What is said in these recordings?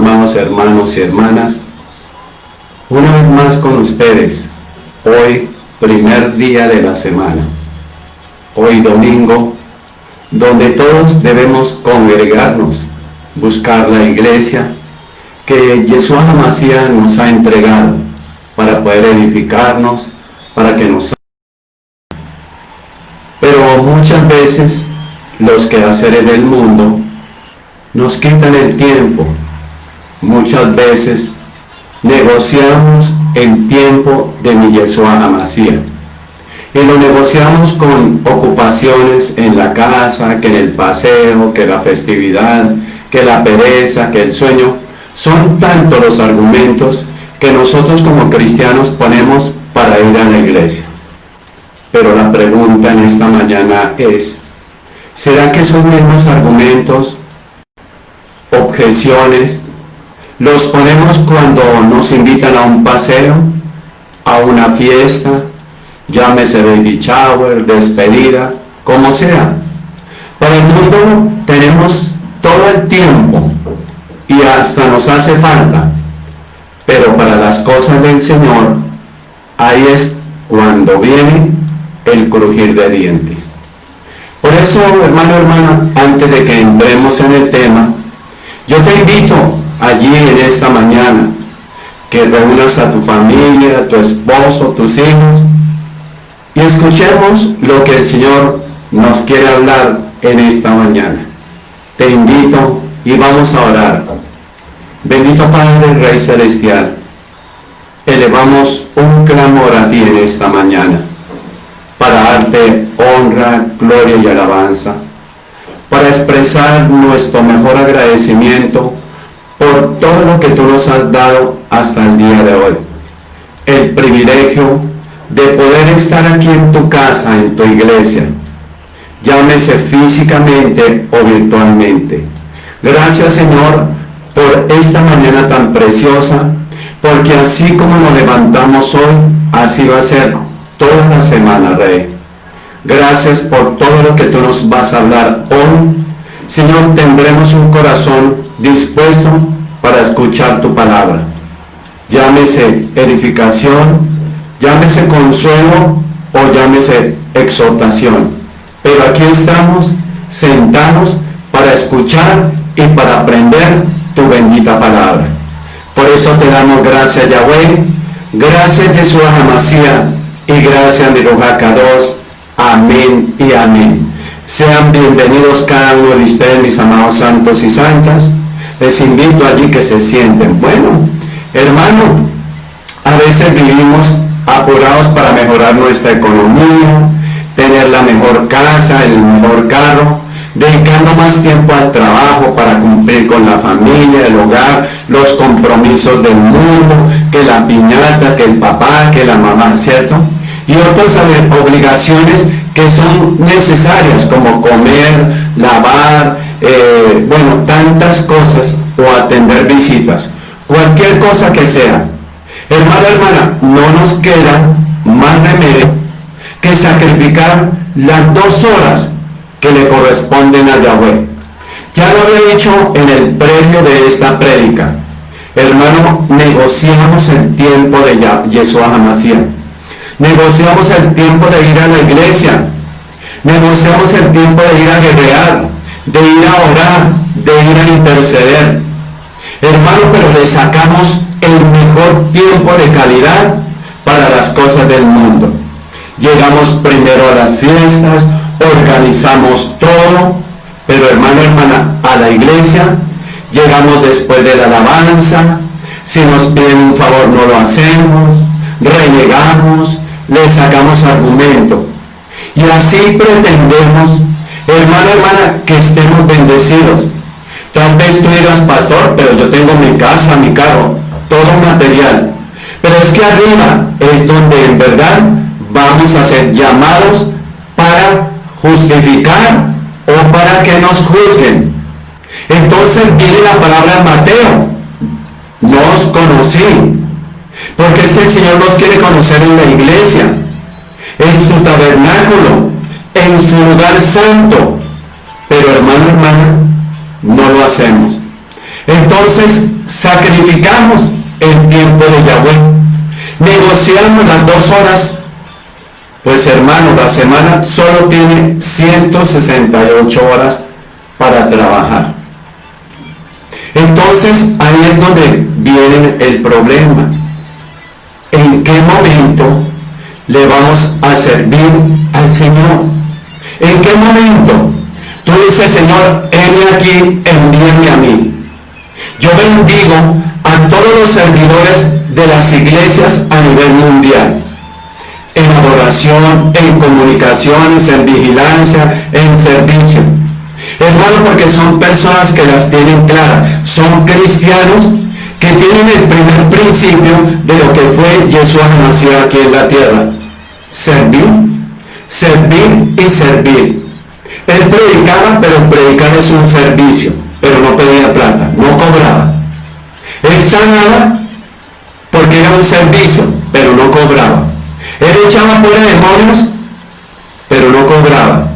amados hermanos y hermanas, una vez más con ustedes, hoy primer día de la semana, hoy domingo, donde todos debemos congregarnos, buscar la iglesia que Yeshua HaMashiach nos ha entregado para poder edificarnos, para que nos... Pero muchas veces los quehaceres del mundo nos quitan el tiempo. Muchas veces negociamos el tiempo de mi Yeshua HaMashiach y lo negociamos con ocupaciones en la casa, que en el paseo, que la festividad, que la pereza, que el sueño. Son tantos los argumentos que nosotros como cristianos ponemos para ir a la iglesia. Pero la pregunta en esta mañana es, ¿será que esos mismos argumentos, objeciones, los ponemos cuando nos invitan a un paseo, a una fiesta, llámese baby shower, despedida, como sea? Para el mundo tenemos todo el tiempo y hasta nos hace falta, pero para las cosas del Señor, ahí es cuando viene el crujir de dientes. Por eso, hermano, hermana, antes de que entremos en el tema, yo te invito allí en esta mañana que reúnas a tu familia, a tu esposo, tus hijos, y escuchemos lo que el Señor nos quiere hablar en esta mañana. Te invito y vamos a orar. Bendito Padre, Rey Celestial, elevamos un clamor a ti en esta mañana para darte honra, gloria y alabanza, para expresar nuestro mejor agradecimiento por todo lo que tú nos has dado hasta el día de hoy. El privilegio de poder estar aquí en tu casa, en tu iglesia, llámese físicamente o virtualmente. Gracias, Señor, por esta mañana tan preciosa, porque así como nos levantamos hoy, así va a ser toda la semana, Rey. Gracias por todo lo que tú nos vas a hablar hoy. Señor, tendremos un corazón dispuesto para escuchar tu palabra. Llámese edificación, llámese consuelo o llámese exhortación. Pero aquí estamos sentados para escuchar y para aprender tu bendita palabra. Por eso te damos gracias, Yahweh. Gracias, Yeshua HaMashiach. Y gracias, mi Ruach HaKadosh. Amén y amén. Sean bienvenidos cada uno de ustedes, mis amados santos y santas. Les invito allí que se sienten. Bueno, hermano, a veces vivimos apurados para mejorar nuestra economía, tener la mejor casa, el mejor carro, dedicando más tiempo al trabajo para cumplir con la familia, el hogar, los compromisos del mundo, que la piñata, que el papá, que la mamá, ¿cierto? Y otras obligaciones que son necesarias, como comer, lavar, bueno, tantas cosas, o atender visitas, cualquier cosa que sea. Hermano, hermana, no nos queda más remedio que sacrificar las 2 horas que le corresponden a Yahweh. Ya lo había dicho en el previo de esta prédica. Hermano, negociamos el tiempo de Yeshua HaMashiach. Negociamos el tiempo de ir a la iglesia. Negociamos el tiempo de ir a guerrear, de ir a orar, de ir a interceder. Hermano, pero le sacamos el mejor tiempo de calidad para las cosas del mundo. Llegamos primero a las fiestas, organizamos todo, pero hermano, hermana, a la iglesia llegamos después de la alabanza. Si nos piden un favor no lo hacemos, renegamos, le sacamos argumento, y así pretendemos, hermano, hermana, que estemos bendecidos. Tal vez tú dirás, pastor, pero yo tengo mi casa, mi carro, todo material, pero es que arriba es donde en verdad vamos a ser llamados para justificar o para que nos juzguen. Entonces viene la palabra en Mateo: no os conocí. Porque es que el Señor nos quiere conocer en la iglesia, en su tabernáculo, en su lugar santo. Pero hermano, hermana, no lo hacemos. Entonces sacrificamos el tiempo de Yahweh, negociamos las 2 horas. Pues hermano, la semana solo tiene 168 horas para trabajar. Entonces ahí es donde viene el problema. ¿En qué momento le vamos a servir al Señor? ¿En qué momento? Tú dices, Señor, heme aquí, envíame a mí. Yo bendigo a todos los servidores de las iglesias a nivel mundial, en adoración, en comunicaciones, en vigilancia, en servicio. Hermano, porque son personas que las tienen claras, son cristianos que tienen el primer principio de lo que fue Yeshua nació aquí en la tierra: servir, servir y servir. Él predicaba, pero predicar es un servicio, pero no pedía plata, no cobraba. Él sanaba porque era un servicio, pero no cobraba. Él echaba fuera demonios, pero no cobraba.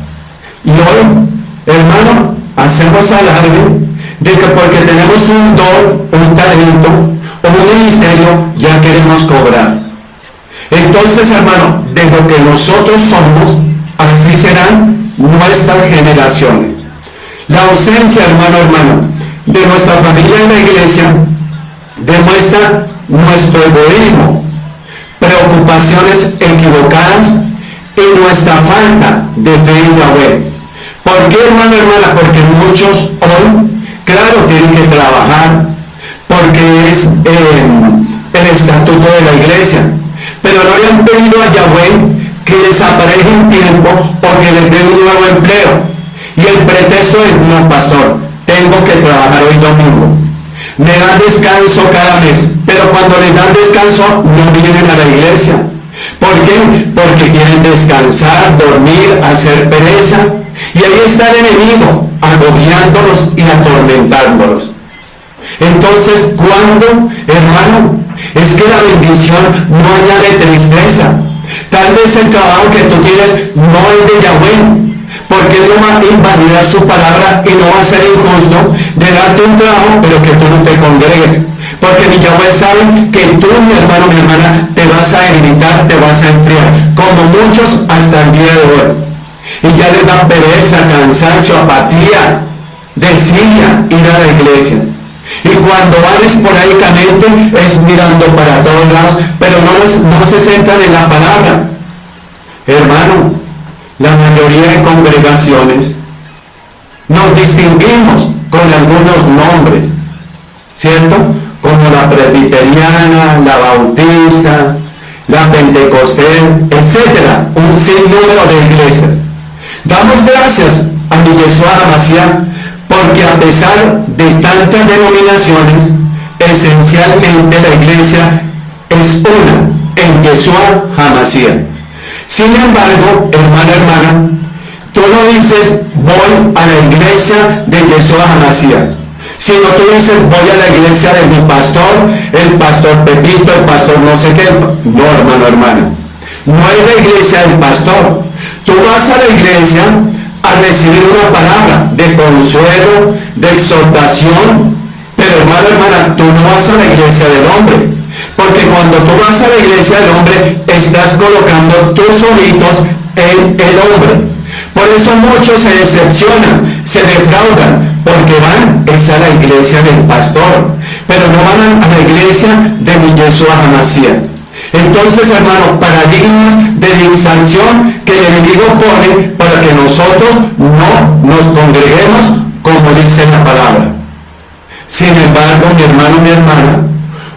Y hoy, hermano, hacemos alarde de que porque tenemos un don, un talento o un ministerio, ya queremos cobrar. Entonces, hermano, de lo que nosotros somos, así serán nuestras generaciones. La ausencia, hermano, de nuestra familia en la iglesia demuestra nuestro egoísmo, preocupaciones equivocadas y nuestra falta de fe en Yahweh. ¿Por qué, hermana? Porque muchos hoy, claro, tienen que trabajar, porque es el estatuto de la iglesia, pero no le han pedido a Yahweh que les apareje un tiempo porque les dé un nuevo empleo. Y el pretexto es: no, pastor, tengo que trabajar hoy domingo. Me dan descanso cada mes, pero cuando les dan descanso no vienen a la iglesia. ¿Por qué? Porque quieren descansar, dormir, hacer pereza. Y ahí está el enemigo, agobiándolos y atormentándolos. Entonces, ¿cuándo, hermano? Es que la bendición no añade tristeza. Tal vez el trabajo que tú tienes no es de Yahweh, porque Él no va a invalidar su palabra y no va a ser injusto de darte un trabajo, pero que tú no te congregues. Porque mi Yahweh sabe que tú, mi hermano, mi hermana, te vas a irritar, te vas a enfriar, como muchos hasta el día de hoy. Y ya les da pereza, cansancio, apatía, desidia ir a la iglesia. Y cuando van esporádicamente es mirando para todos lados, pero no se centran en la palabra. Hermano, la mayoría de congregaciones nos distinguimos con algunos nombres, ¿cierto? Como la presbiteriana, la bautista, la pentecostés, etcétera, un sinnúmero de iglesias. Damos gracias a mi Yeshua HaMashiach, porque a pesar de tantas denominaciones, esencialmente la iglesia es una, en Yeshua HaMashiach. Sin embargo, hermana, tú no dices voy a la iglesia de Yeshua HaMashiach, sino tú dices voy a la iglesia de mi pastor, el pastor Pepito, el pastor no sé qué. No, hermana, no es la iglesia del pastor. Tú vas a la iglesia a recibir una palabra de consuelo, de exhortación, pero hermana, tú no vas a la iglesia del hombre, porque cuando tú vas a la iglesia del hombre, estás colocando tus ojitos en el hombre. Por eso muchos se decepcionan, se defraudan, porque van es a la iglesia del pastor, pero no van a la iglesia de mi Yeshua HaMashiach. Entonces, hermano, paradigmas de distracción que el enemigo pone para que nosotros no nos congreguemos como dice la palabra. Sin embargo, mi hermano, mi hermana,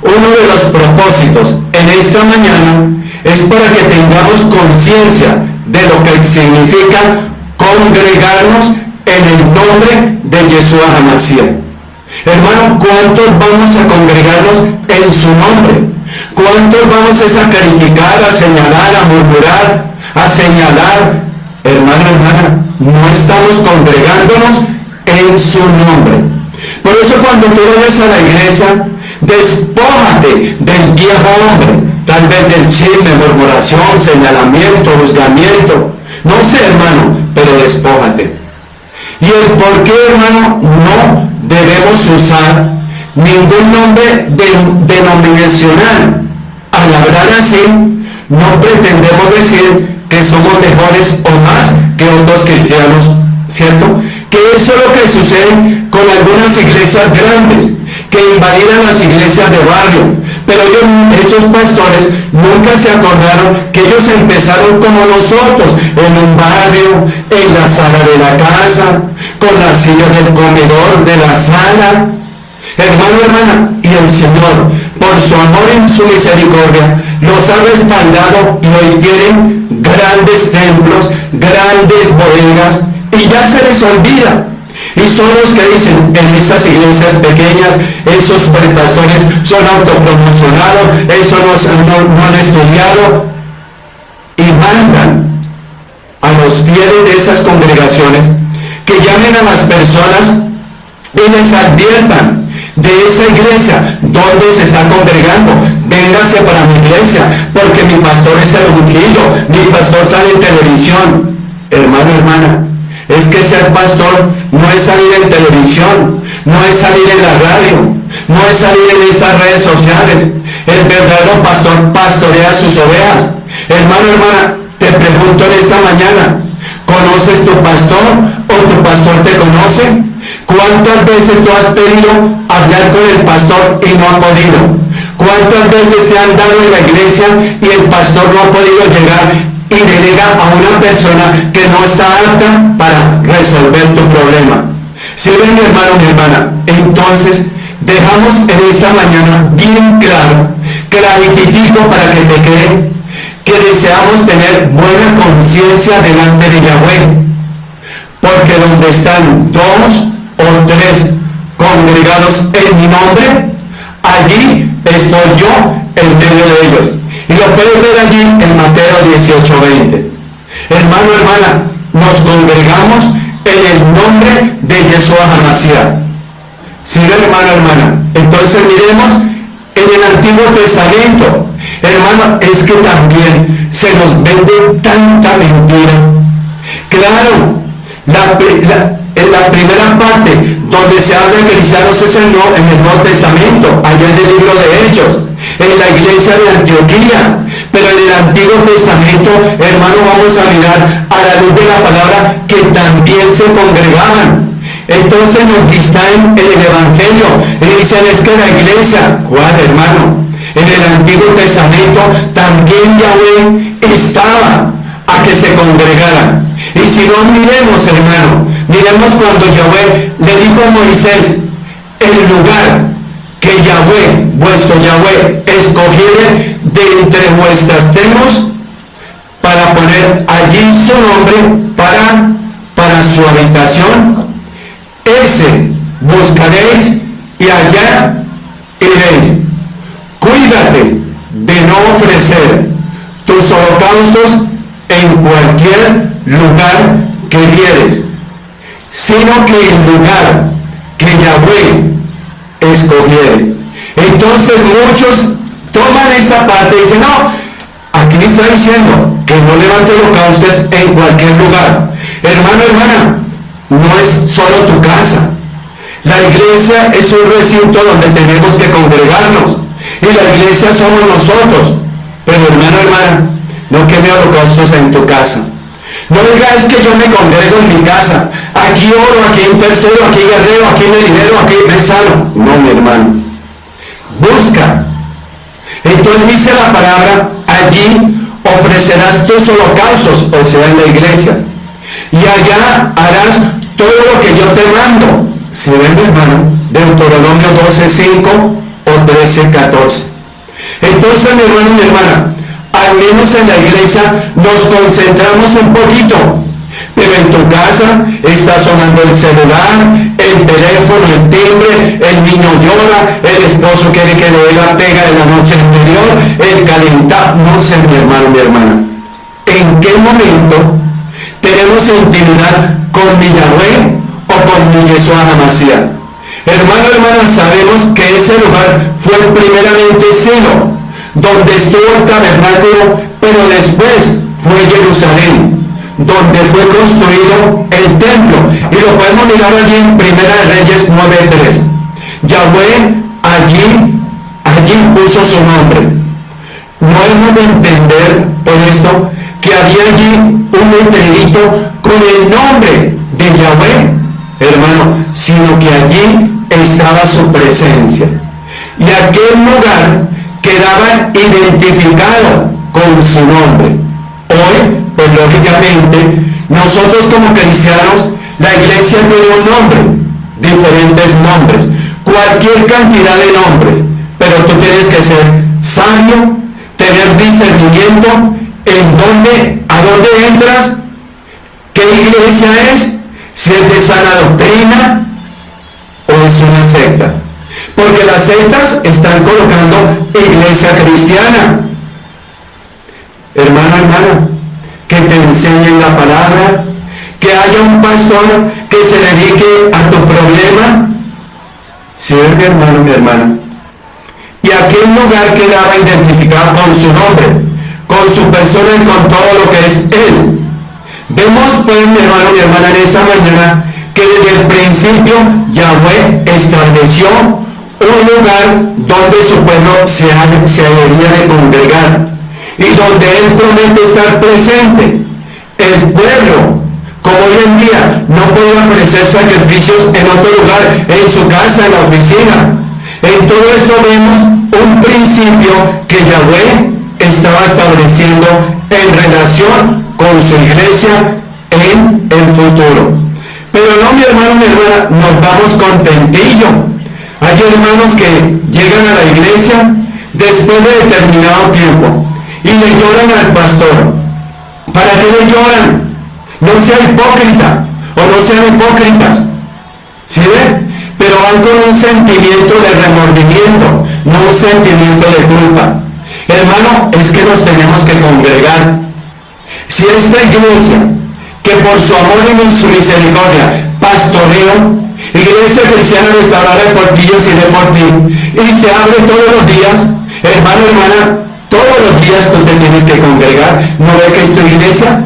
uno de los propósitos en esta mañana es para que tengamos conciencia de lo que significa congregarnos en el nombre de Yeshua HaMashiach. Hermano, ¿cuántos vamos a congregarnos en su nombre? ¿Cuántos vamos a criticar, a señalar, a murmurar, a señalar? Hermana, no estamos congregándonos en su nombre. Por eso cuando tú vayas a la iglesia, despójate del viejo hombre, tal vez del chisme, murmuración, señalamiento, juzgamiento. No sé, hermano, pero despójate. Y el por qué, hermano, no debemos usar ningún nombre denominacional. Al hablar así, no pretendemos decir que somos mejores o más que otros cristianos, ¿cierto? Que eso es lo que sucede con algunas iglesias grandes, que invadidan las iglesias de barrio. Pero esos pastores nunca se acordaron que ellos empezaron como nosotros, en un barrio, en la sala de la casa, con la silla del comedor de la sala. Hermano, hermana, y el Señor, por su amor y su misericordia, los ha respaldado y hoy tienen grandes templos, grandes bodegas, y ya se les olvida. Y son los que dicen en esas iglesias pequeñas, esos pastores son autopromocionados, esos no han estudiado, y mandan a los fieles de esas congregaciones que llamen a las personas y les adviertan de esa iglesia donde se está congregando: véngase para mi iglesia, porque mi pastor es el ungido, mi pastor sale en televisión. Hermano, hermana, es que ser pastor no es salir en televisión, no es salir en la radio, no es salir en estas redes sociales. El verdadero pastor pastorea sus ovejas. Hermano, hermana, te pregunto en esta mañana: ¿conoces tu pastor o tu pastor te conoce? ¿Cuántas veces tú has pedido hablar con el pastor y no ha podido? ¿Cuántas veces se han dado en la iglesia y el pastor no ha podido llegar y delega a una persona que no está apta para resolver tu problema? Si ven, mi hermano, mi hermana, entonces dejamos en esta mañana bien claro, clarititico para que te quede, que deseamos tener buena conciencia delante de Yahweh, porque donde están dos o tres congregados en mi nombre, allí estoy yo en medio de ellos. Y lo puedes ver allí en Mateo 18:20. Hermano, hermana, nos congregamos en el nombre de Yeshua HaMashiach. ¿Sí, hermano, hermana? Entonces miremos en el Antiguo Testamento. Hermano, es que también se nos vende tanta mentira. Claro, en la primera parte donde se habla de cristianos es en el Nuevo Testamento, allá en el libro de Hechos, en la iglesia de Antioquía. Pero en el Antiguo Testamento, hermano, vamos a mirar a la luz de la palabra que también se congregaban. Entonces nos distraen en el Evangelio y dicen: es que la iglesia, ¿cuál, hermano? En el Antiguo Testamento también Yahweh estaba a que se congregaran. Y si no, miremos, hermano, miremos cuando Yahweh le dijo a Moisés: el lugar que Yahweh, vuestro Yahweh, escogiere de entre vuestras tribus para poner allí su nombre para su habitación, ese buscaréis y allá iréis. Cuídate de no ofrecer tus holocaustos en cualquier lugar que vieres, sino que el lugar que Yahweh escogiere. Entonces muchos toman esta parte y dicen: no, aquí está diciendo que no levante holocaustos en cualquier lugar. Hermano, hermana, no es solo tu casa. La iglesia es un recinto donde tenemos que congregarnos, y la iglesia somos nosotros. Pero, hermano, hermana, no queme holocaustos en tu casa. No digas: es que yo me congrego en mi casa, aquí oro, aquí intercedo, aquí guerrero, aquí me libero, aquí me sano. No, mi hermano, busca. Entonces dice la palabra: allí ofrecerás tus holocaustos, o sea, en la iglesia, y allá harás todo lo que yo te mando. ¿Se ven, mi hermano? Deuteronomio 12:5 o 13:14. Entonces, mi hermano y mi hermana, al menos en la iglesia nos concentramos un poquito, pero en tu casa está sonando el celular, el teléfono, el timbre, el niño llora, el esposo quiere que le dé la pega de la noche anterior, el calentado. No sé, mi hermano, mi hermana, ¿en qué momento tenemos intimidad con mi Yahweh o con mi Yeshua HaMashiach? Hermano, hermana, sabemos que ese lugar fue primeramente Silo, donde estuvo el tabernáculo, pero después fue Jerusalén, donde fue construido el templo. Y lo podemos mirar allí en Primera de Reyes 9:3. Yahweh allí puso su nombre. No hemos de entender por esto que había allí un letrerito con el nombre de Yahweh, hermano, sino que allí estaba su presencia. Y aquel lugar quedaba identificado con su nombre. Hoy, pues lógicamente, nosotros como cristianos, la iglesia tiene un nombre, diferentes nombres, cualquier cantidad de nombres, pero tú tienes que ser sabio, tener discernimiento a dónde entras, qué iglesia es, si es de sana doctrina o es una secta. Porque las sectas están colocando iglesia cristiana. Hermano, hermana, que te enseñen la palabra, que haya un pastor que se dedique a tu problema. Sí, mi hermano, mi hermana. Y aquel lugar quedaba identificado con su nombre, con su persona y con todo lo que es él. Vemos pues, mi hermano, mi hermana, en esta mañana, que desde el principio Yahweh estableció un lugar donde su pueblo se debería de congregar y donde él promete estar presente. El pueblo, como hoy en día, no puede ofrecer sacrificios en otro lugar, en su casa, en la oficina. En todo esto vemos un principio que Yahweh estaba estableciendo en relación con su iglesia en el futuro. Pero no, mi hermano, mi hermana, nos vamos contentillo. Hay hermanos que llegan a la iglesia después de determinado tiempo y le lloran al pastor. ¿Para qué le lloran? No sea hipócrita o no sean hipócritas. ¿Sí ven? Pero van con un sentimiento de remordimiento, no un sentimiento de culpa. Hermano, es que nos tenemos que congregar. Si esta iglesia, que por su amor y su misericordia pastoreo, iglesia cristiana restaurada de Portillos y de Portín, y se abre todos los días, hermano, hermana, todos los días tú te tienes que congregar. ¿No ves que es tu iglesia?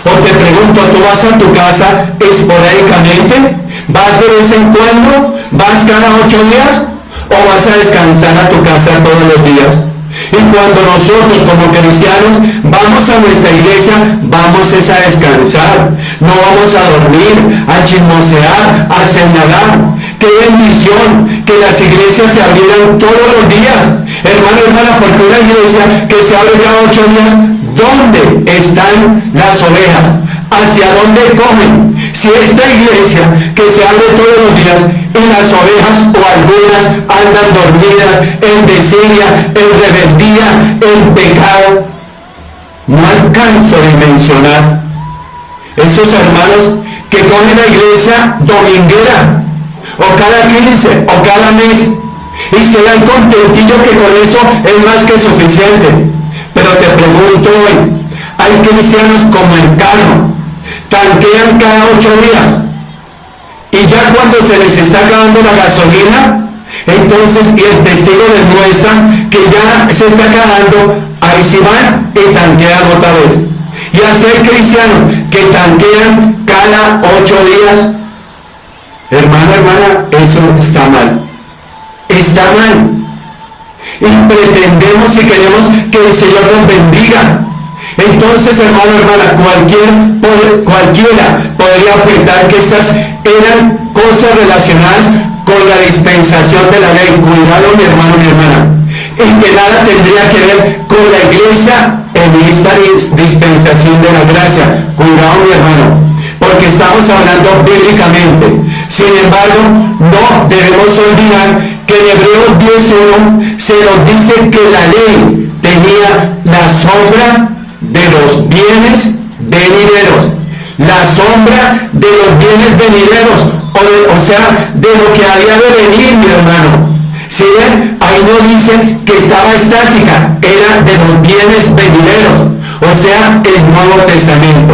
O te pregunto, ¿tú vas a tu casa esporádicamente? ¿Vas de vez en cuando? ¿Vas cada 8 días? ¿O vas a descansar a tu casa todos los días? Y cuando nosotros como cristianos vamos a nuestra iglesia, vamos a descansar, no vamos a dormir, a chismosear, a hacer nada. ¡Qué bendición que las iglesias se abrieran todos los días! Hermano, hermana, porque una iglesia que se abre cada 8 días, ¿dónde están las ovejas? ¿Hacia dónde comen? Si esta iglesia que se abre todos los días y las ovejas o algunas andan dormidas en desidia, en rebeldía, en pecado, no alcanzo a dimensionar esos hermanos que cogen la iglesia dominguera o cada 15 o cada mes y se dan contentillo que con eso es más que suficiente. Pero te pregunto hoy, hay cristianos como el carro, tanquean cada 8 días y ya cuando se les está acabando la gasolina, entonces y el testigo les muestra que ya se está acabando, ahí sí van y tanquean otra vez. Y hacer cristianos que tanquean cada 8 días, hermano, hermana, eso está mal. Está mal. Y pretendemos y queremos que el Señor nos bendiga. Entonces, hermano, hermana, cualquiera podría afirmar que estas eran cosas relacionadas con la dispensación de la ley. Cuidado, mi hermano, mi hermana. Y que nada tendría que ver con la iglesia en esta dispensación de la gracia. Cuidado, mi hermano, porque estamos hablando bíblicamente. Sin embargo, no debemos olvidar que en Hebreos 10:1 se nos dice que la ley tenía la sombra de los bienes venideros. La sombra de los bienes venideros, o sea, de lo que había de venir, mi hermano. Si ven, ahí no dice que estaba estática, era de los bienes venideros, o sea, el Nuevo Testamento.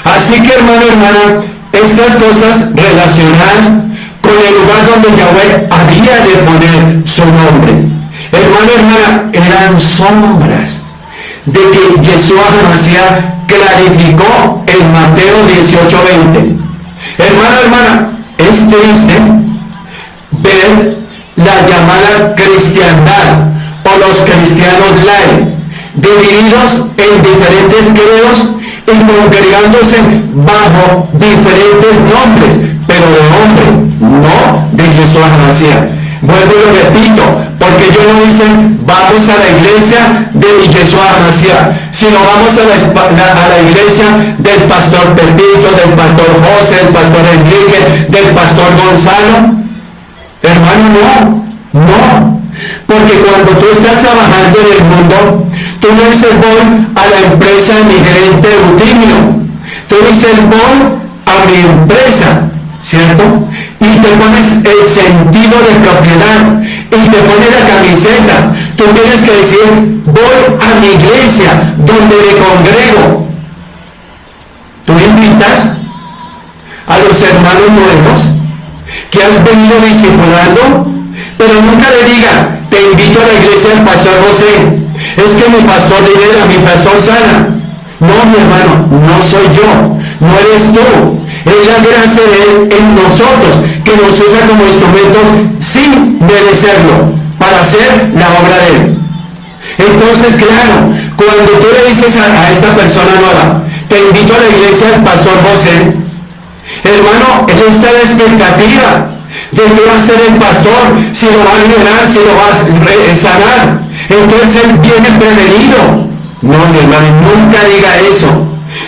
Así que, hermano, hermana, estas cosas relacionadas con el lugar donde Yahweh había de poner su nombre, hermano, hermana, eran sombras de que Yeshua HaMashiach clarificó en Mateo 18:20. Hermano, hermana, es triste ver la llamada cristiandad o los cristianos light, divididos en diferentes credos y congregándose bajo diferentes nombres, pero de hombre, no de Yeshua HaMashiach. Vuelvo y lo repito, porque ellos no dicen vamos a la iglesia de Yeshua HaMashiach, sino vamos a la iglesia del pastor Pepito, del pastor José, del pastor Enrique, del pastor Gonzalo. Hermano, no. Porque cuando tú estás trabajando en el mundo, tú no dices voy a la empresa de mi gerente Eutimio, tú dices voy a mi empresa, ¿cierto? Y te pones el sentido de propiedad y te pones la camiseta. Tú tienes que decir voy a mi iglesia donde me congrego. Tú invitas a los hermanos nuevos que has venido discipulando, pero nunca le diga te invito a la iglesia del pastor José, es que mi pastor lidera, mi pastor sana. No, mi hermano, no soy yo, no eres tú. Es la gracia de Él en nosotros, que nos usa como instrumentos sin merecerlo, para hacer la obra de Él. Entonces, claro, cuando tú le dices a esta persona nueva, te invito a la iglesia del pastor José, hermano, él está en expectativa de que va a ser el pastor, si lo va a liberar, si lo va a sanar. Entonces él viene prevenido. No, mi hermano, nunca diga eso.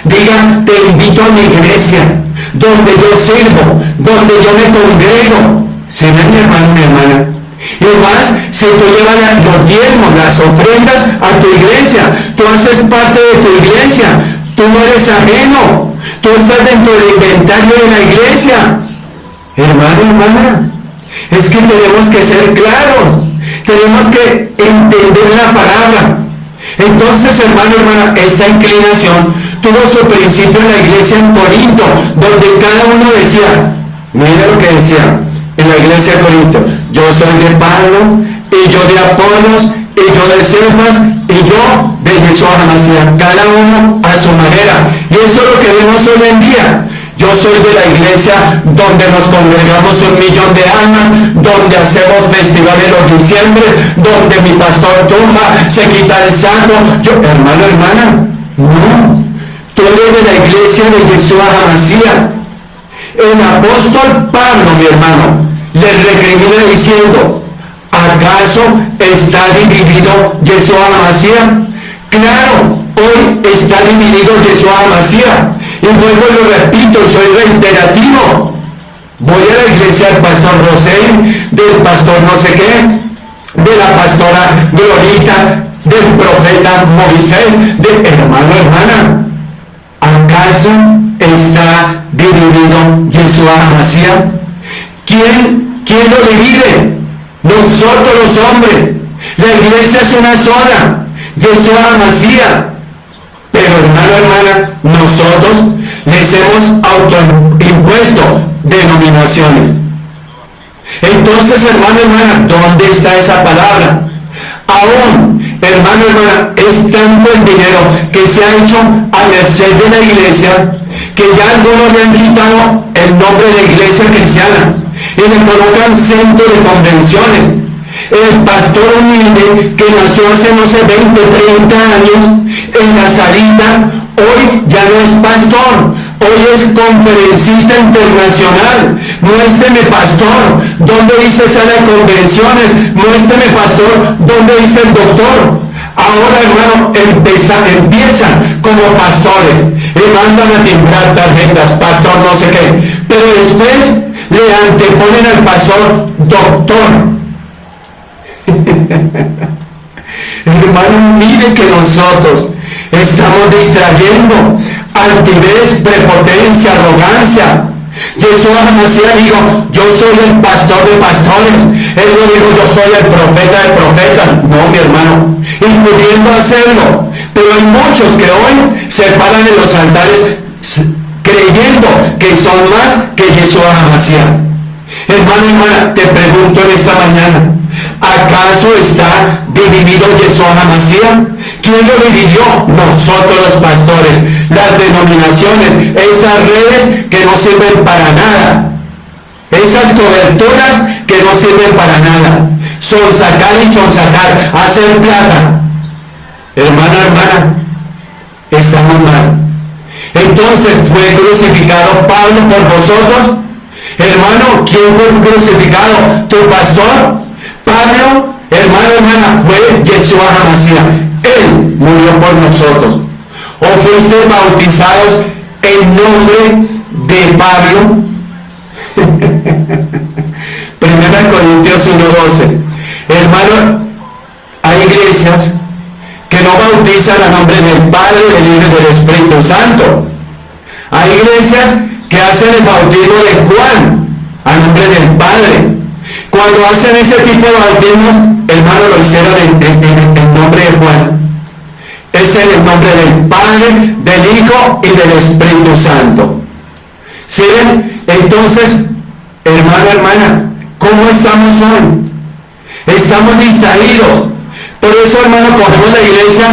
Diga, te invito a mi iglesia, donde yo sirvo, donde yo me congrego. ¿Sí ven, mi hermano, mi hermana? Y más, si tú llevas los diezmos, las ofrendas a tu iglesia, tú haces parte de tu iglesia, tú no eres ajeno, tú estás dentro del inventario de la iglesia. Hermano, hermana, es que tenemos que ser claros, tenemos que entender la palabra. Entonces, hermano, hermana, esta inclinación tuvo su principio en la iglesia en Corinto, donde cada uno decía, mira lo que decía en la iglesia de Corinto, yo soy de Pablo, y yo de Apolos, y yo de Cefas, y yo de Yeshua HaMashiach, cada uno a su manera. Y eso es lo que vemos hoy en día. Yo soy de la iglesia donde nos congregamos 1.000.000 de almas, donde hacemos festivales los diciembre, donde mi pastor tumba, se quita el saco. Yo, hermano, hermana, no. Tú eres de la iglesia de Yeshua HaMashiach. El apóstol Pablo, mi hermano, le recrimina diciendo, ¿acaso está dividido Yeshua HaMashiach? Claro, hoy está dividido Yeshua HaMashiach. Y vuelvo y lo repito, soy reiterativo. Voy a la iglesia del pastor Rosé, del pastor no sé qué, de la pastora Glorita, del profeta Moisés, del hermano, hermana. ¿Acaso está dividido Yeshua HaMashiach? ¿Quién lo divide? Nosotros los hombres. La iglesia es una sola, Yeshua HaMashiach. Pero hermano, hermana, nosotros les hemos autoimpuesto denominaciones. Entonces, hermano, hermana, ¿dónde está esa palabra? Aún, hermano, hermana, es tanto el dinero que se ha hecho a merced de la iglesia, que ya algunos le han quitado el nombre de iglesia cristiana y le colocan centro de convenciones. El pastor humilde que nació hace no sé 20, 30 años en la salita, hoy ya no es pastor, hoy es conferencista internacional. Muéstreme, pastor, ¿dónde dice sala de convenciones? Muéstreme, pastor, ¿dónde dice el doctor? Ahora, hermano, empiezan como pastores y mandan a timbrar tarjetas, pastor no sé qué, pero después le anteponen al pastor doctor. Hermano, miren que nosotros estamos distrayendo altivez, prepotencia, arrogancia. Yeshua HaMashiach dijo, yo soy el pastor de pastores. Él no dijo, yo soy el profeta de profetas. No, mi hermano, y pudiendo hacerlo. Pero hay muchos que hoy se paran en los altares creyendo que son más que Yeshua HaMashiach. Hermano, hermana, te pregunto en esta mañana, ¿acaso está dividido Yeshua HaMashiach? ¿Quién lo dividió? Nosotros los pastores, las denominaciones, esas redes que no sirven para nada. Esas coberturas que no sirven para nada. Sonsacar y sonsacar, hacer plata. Hermano, hermana, estamos mal. Entonces, ¿fue crucificado Pablo por vosotros? Hermano, ¿quién fue crucificado? ¿Tu pastor? Pablo, hermano, hermana, fue Yeshua HaMashiach. Él murió por nosotros. ¿O fuiste bautizados en nombre de Pablo? 1 Corintios 1:12. Hermano, hay iglesias que no bautizan a nombre del Padre, del Hijo y del Espíritu Santo. Hay iglesias que hacen el bautismo de Juan a nombre del Padre. Cuando hacen ese tipo de bautismos, hermano, lo hicieron en nombre de Juan. Es en el nombre del Padre, del Hijo y del Espíritu Santo. ¿Sí ven? Entonces, hermano, hermana, ¿cómo estamos hoy? Estamos distraídos. Por eso, hermano, cogemos la iglesia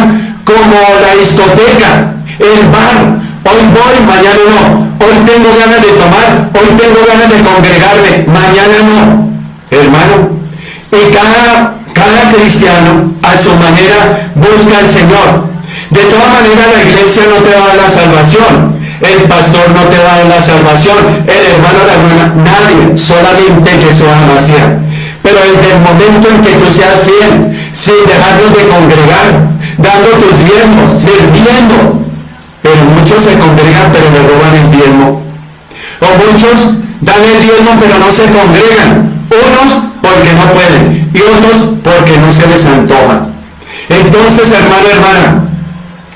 como la discoteca, el bar. Hoy voy, mañana no. Hoy tengo ganas de tomar, hoy tengo ganas de congregarme, mañana no. Hermano, y cada cristiano a su manera busca al Señor. De todas maneras, la iglesia no te va a dar la salvación, el pastor no te va a dar la salvación, el hermano, la hermana, nadie, solamente Jesús HaMashiach. Pero desde el momento en que tú seas fiel, sin dejarnos de congregar, dando tus diezmos, sirviendo. Pero muchos se congregan pero le roban el diezmo. O muchos dan el diezmo pero no se congregan. Unos porque no pueden y otros porque no se les antoja. Entonces, hermano, hermana,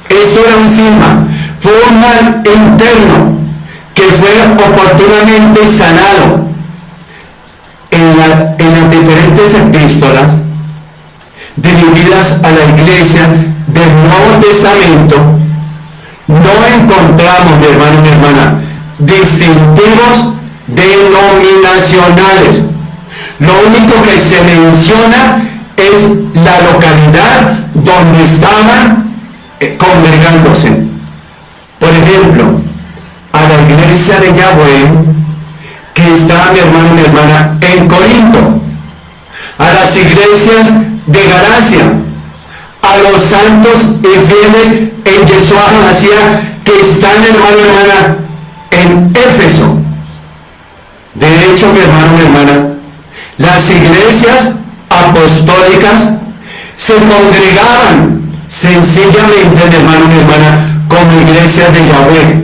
esto era un sigma, fue un mal interno que fue oportunamente sanado. En las diferentes epístolas dirigidas a la iglesia del Nuevo Testamento, no encontramos, mi hermano y mi hermana, distintivos denominacionales. Lo único que se menciona es la localidad donde estaban congregándose. Por ejemplo, a la iglesia de Yahweh, que está, mi hermano y mi hermana, en Corinto, a las iglesias de Galacia, a los santos y fieles en Yeshua HaMashiach que están, hermano y hermana, en Éfeso. De hecho, mi hermano y hermana, las iglesias apostólicas se congregaban sencillamente, mi hermano y mi hermana, como iglesias de Yahweh,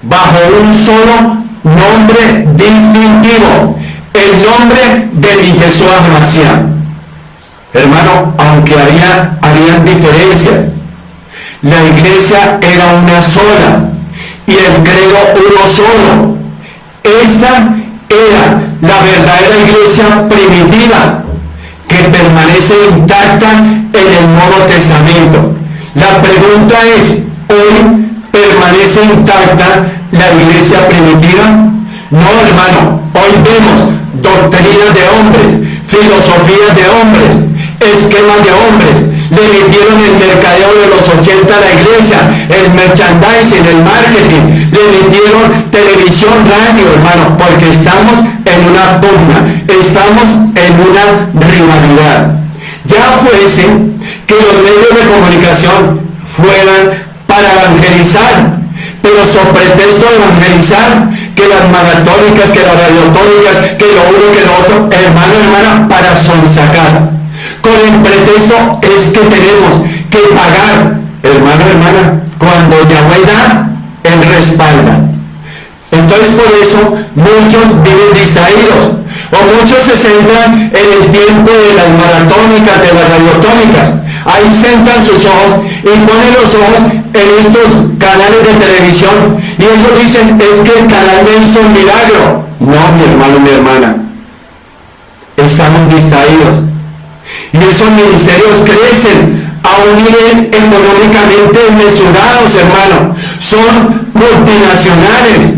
bajo un solo nombre distintivo, el nombre de mi Yeshua HaMashiach. Hermano, aunque habían diferencias, la iglesia era una sola y el credo uno solo. Esta era la verdadera iglesia primitiva que permanece intacta en el Nuevo Testamento. La pregunta es, ¿hoy permanece intacta la iglesia primitiva? No, hermano, hoy vemos doctrinas de hombres, filosofías de hombres, esquemas de hombres. Le metieron el mercadeo de los 80 a la iglesia, el merchandising, el marketing, le metieron televisión, radio, hermano, porque estamos en una pugna, estamos en una rivalidad. Ya fuese que los medios de comunicación fueran para evangelizar, pero sobre pretexto de evangelizar, que las maratónicas, que las radiotónicas, que lo uno, que lo otro, hermano, hermana, para sonsacar. Con el pretexto es que tenemos que pagar, hermano, hermana, cuando Yahweh da, Él respalda. Entonces, por eso muchos viven distraídos, o muchos se centran en el tiempo de las maratónicas, de las radiotónicas. Ahí centran sus ojos y ponen los ojos en estos canales de televisión y ellos dicen, es que el canal me hizo un milagro. No, mi hermano, mi hermana, estamos distraídos. Y esos ministerios crecen a un nivel económicamente desmesurados, hermano. Son multinacionales.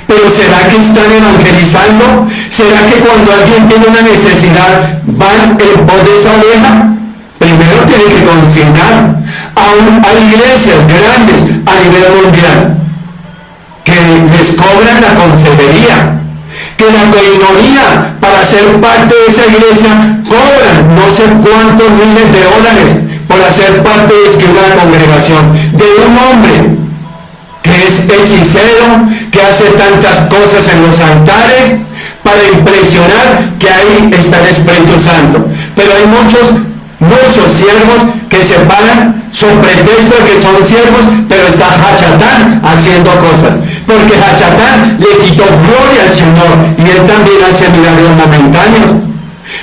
Pero ¿será que están evangelizando? ¿Será que cuando alguien tiene una necesidad van en pos de esa oveja? Primero tienen que consignar a iglesias grandes a nivel mundial que les cobran la consejería, que la coinonía para ser parte de esa iglesia cobran no sé cuántos miles de dólares por hacer parte de una congregación, de un hombre que es hechicero, que hace tantas cosas en los altares para impresionar que ahí está el Espíritu Santo. Pero hay muchos siervos que se paran son pretexto de que son siervos, pero está Hachatán haciendo cosas, porque Hachatán le quitó gloria al Señor y él también hace milagros momentáneos.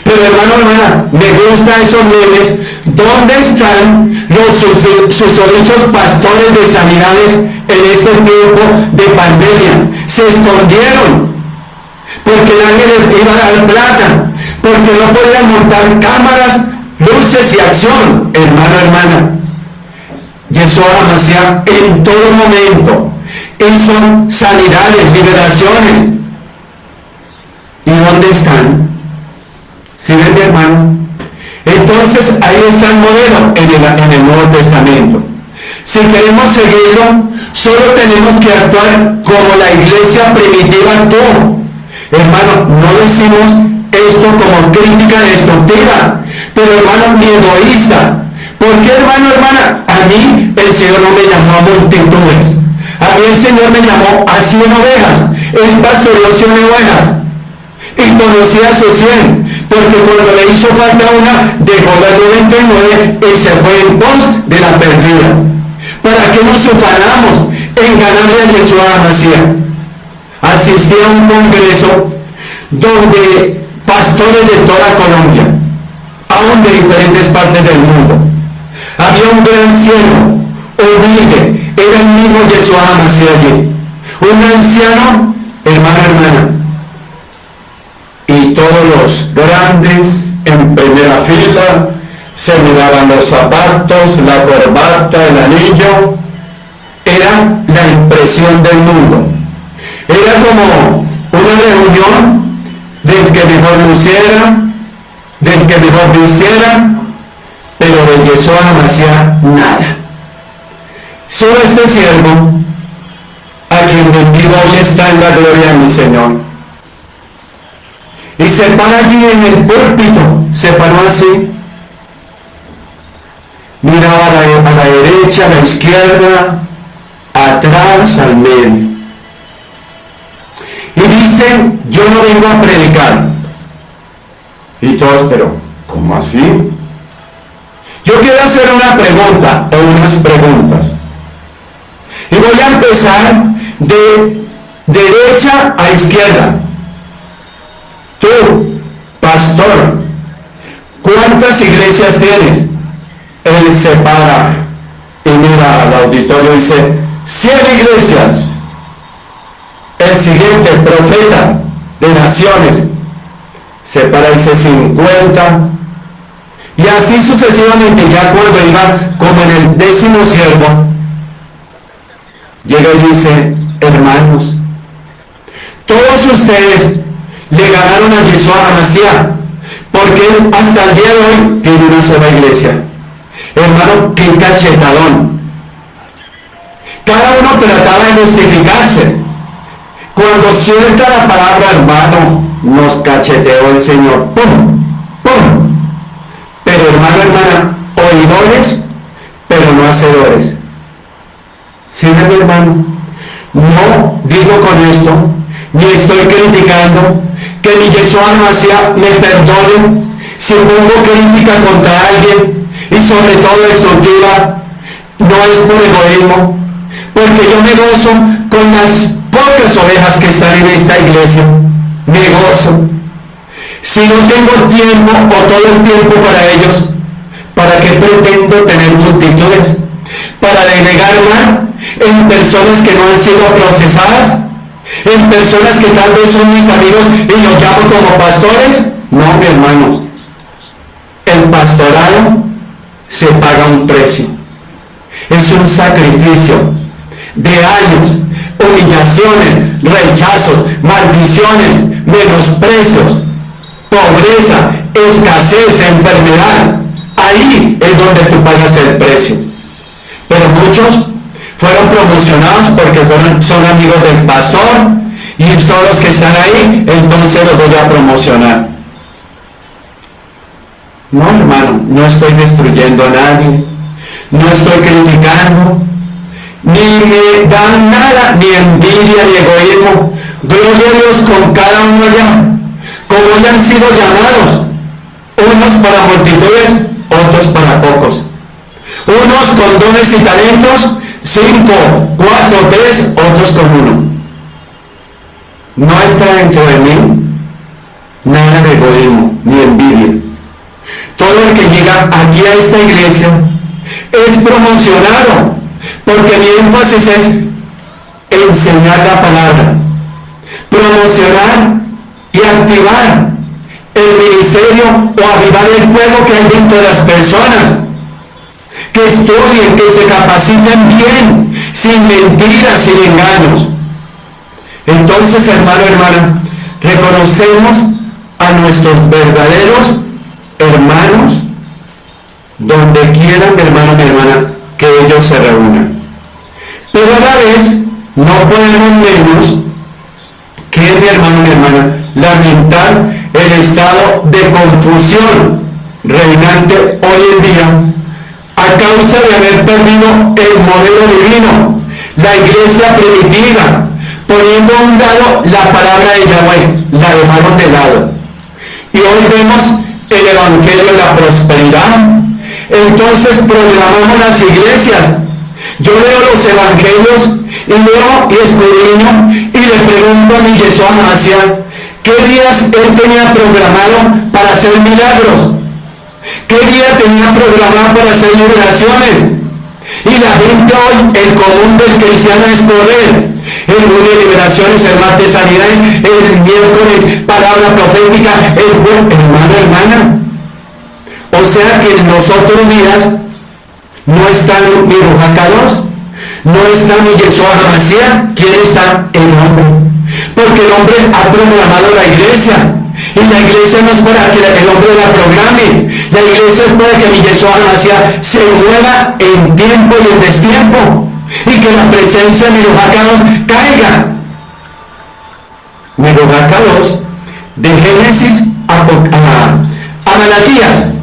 Pero hermana, me gustan esos memes. ¿Dónde están los susodichos pastores de sanidades en este tiempo de pandemia? Se escondieron porque nadie les iba a dar plata, porque no podían montar cámaras, luces y acción. Hermana, Yeshua Hamashiach en todo momento hizo sanidades, liberaciones. ¿Y dónde están? ¿Sí ven, mi hermano? Entonces ahí está el modelo en el Nuevo Testamento. Si queremos seguirlo, solo tenemos que actuar como la iglesia primitiva actuó. Hermano, no decimos esto como crítica destructiva, pero hermano, ni egoísta. ¿Por qué, hermana? A mí el Señor no me llamó a multitudes. A mí el Señor me llamó a 100 ovejas. Él pastoreó 100 ovejas y conocía a sus 100, porque cuando le hizo falta una, dejó las 99 y se fue en pos de la perdida. ¿Para qué nos ufanamos en ganarle a Yeshua Hamashiach? Asistí a un congreso donde pastores de toda Colombia, aún de diferentes partes del mundo, había un gran siervo, humilde, era el mismo Yeshua Hamashiach allí, un anciano, hermana, y todos los grandes en primera fila se miraban los zapatos, la corbata, el anillo. Era la impresión del mundo. Era como una reunión del que mejor luciera, del que mejor vistiera, pero de Yeshua Hamashiach nada. Solo este siervo, a quien bendigo hoy está en la gloria de mi Señor. Y se para allí en el púlpito, se paró así, miraba a la derecha, a la izquierda, atrás, al medio. Y dice, yo no vengo a predicar. Y todos, pero, ¿cómo así? Yo quiero hacer una pregunta, o unas preguntas. Y voy a empezar de derecha a izquierda. Tú, pastor, ¿cuántas iglesias tienes? Él se para y mira al auditorio y dice, 100 iglesias. El siguiente, profeta de naciones, se para y dice 50. Y así sucesivamente, ya cuando iba como en el 10º siervo, llega y dice, hermanos, todos ustedes le ganaron a Yeshua Hamashiach, porque él hasta el día de hoy tiene una sola iglesia. Hermano, qué cachetadón. Cada uno trataba de justificarse. Cuando suelta la palabra, hermano, nos cacheteó el Señor. ¡Pum! ¡Pum! Pero hermana, oidores, pero no hacedores. ¿Sí, mi hermano? No digo con esto, ni estoy criticando, que mi Yeshua Hamashiach me perdone si pongo crítica contra alguien, y sobre todo destructiva. No es por egoísmo, porque yo me gozo con las pocas ovejas que están en esta iglesia. Me gozo. Si no tengo tiempo o todo el tiempo para ellos, ¿para qué pretendo tener multitudes? ¿Para delegar mal en personas que no han sido procesadas? ¿En personas que tal vez son mis amigos y los llamo como pastores? No, mi hermano. El pastorado se paga un precio. Es un sacrificio de años, humillaciones, rechazos, maldiciones, menosprecios, pobreza, escasez, enfermedad. Ahí es donde tú pagas el precio. Pero muchos fueron promocionados porque son amigos del pastor Y todos los que están ahí, entonces los voy a promocionar. No, hermano, no estoy destruyendo a nadie, no estoy criticando, ni me dan nada, ni envidia, ni egoísmo. Gloria a Dios con cada uno allá, como ya han sido llamados, unos para multitudes, otros para pocos. Unos con dones y talentos, 5, 4, 3, otros con 1. No entra dentro de mí nada de egoísmo ni envidia. Todo el que llega aquí a esta iglesia es promocionado, porque mi énfasis es enseñar la palabra, promocionar y activar el ministerio o avivar el fuego que hay dentro de las personas, que estudien, que se capaciten bien, sin mentiras, sin engaños. Entonces, hermano, hermana, reconocemos a nuestros verdaderos hermanos donde quieran, mi hermano, mi hermana, que ellos se reúnan. Pero a la vez, no podemos menos que, mi hermano, mi hermana, lamentar el estado de confusión reinante hoy en día a causa de haber perdido el modelo divino, la iglesia primitiva, poniendo a un lado la palabra de Yahweh, la dejaron de lado. Y hoy vemos el evangelio de la prosperidad. Entonces programamos las iglesias. Yo leo los evangelios y leo y escudriño y le pregunto a mi Yeshua Hamashiach qué días él tenía programado para hacer milagros, qué día tenía programado para hacer liberaciones. Y la gente hoy, el común del cristiano es correr. El lunes liberaciones, el martes sanidades, el miércoles palabra profética, el jueves, hermano, hermana. O sea que en los otros días no está mi Rujacados, no está mi Yeshua Hamashiach. ¿Quién está? El hombre. Porque el hombre ha programado la iglesia. Y la iglesia no es para que el hombre la programe. La iglesia es para que mi Yeshua Hamashiach se mueva en tiempo y en destiempo. Y que la presencia de mi Rujacados caiga. Mi Rujacados, de Génesis a Malaquías.